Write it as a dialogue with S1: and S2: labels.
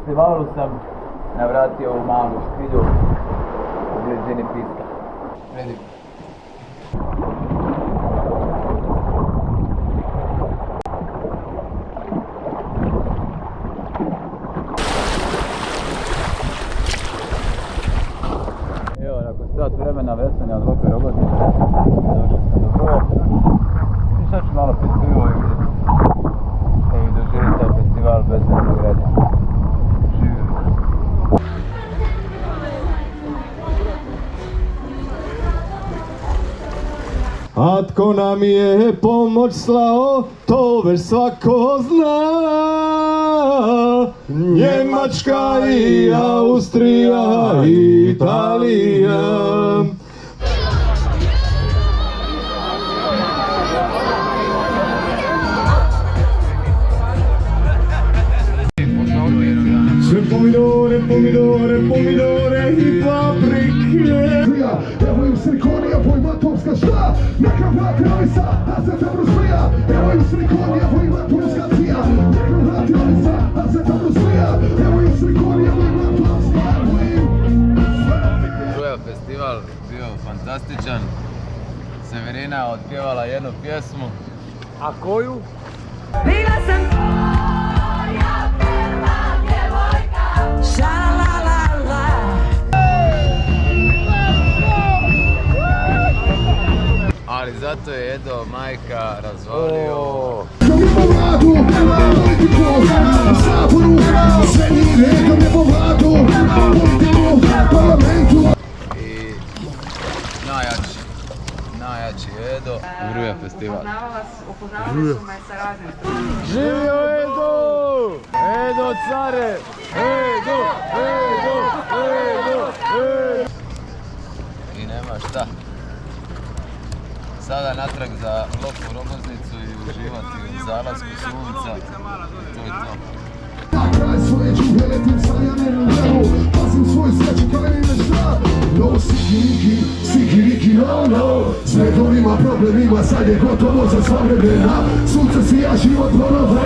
S1: festivalu sam navratio u malu špilju u blizini pista. Vidim. Evo, nakon sat vremena veslanja od Lope Rogoznice, došao sam do Broja. I sad ću malo pit pivo i doživjeti taj festival bez nadogradnja. Živjeli.
S2: A tko nam je pomoć slao, to već svako zna. Njemačka i Austrija i Italija. Sve pomidore, pomidore, pomidore i paprike.
S3: Evo im slikonija, vojma Tomska šta? Neka vrati Alisa, a za tebru smija. Evo im slikonija, vojma Tomska cvija. Neka vrati Alisa, a za tebru smija. Evo im slikonija, vojma Tomska
S1: Broja festival bio fantastičan. Severina otpjevala jednu pjesmu. A koju?
S4: Bila sam tvoja prva djevojka, ša-la-la-la-la.
S1: Ali zato je Edo majka razvalio. I najjači Edo. Gruja festival.
S4: Upoznavali su me sa raznim stvarima.
S1: Živio Edo! Edo care! Edo! Edo! Edo! Edo! I nema šta. Sada natrag za Lopu Rogoznicu i uživati u zalasku sunca. To je to.
S3: Kraj svoje džuge letim sanjane u nebu. Pazim svoj sreću kao i nešta. No sikiriki, sikiriki, no s negovima problemima. Sad je gotovo za sva vremena. Sunce sija, život ponovno.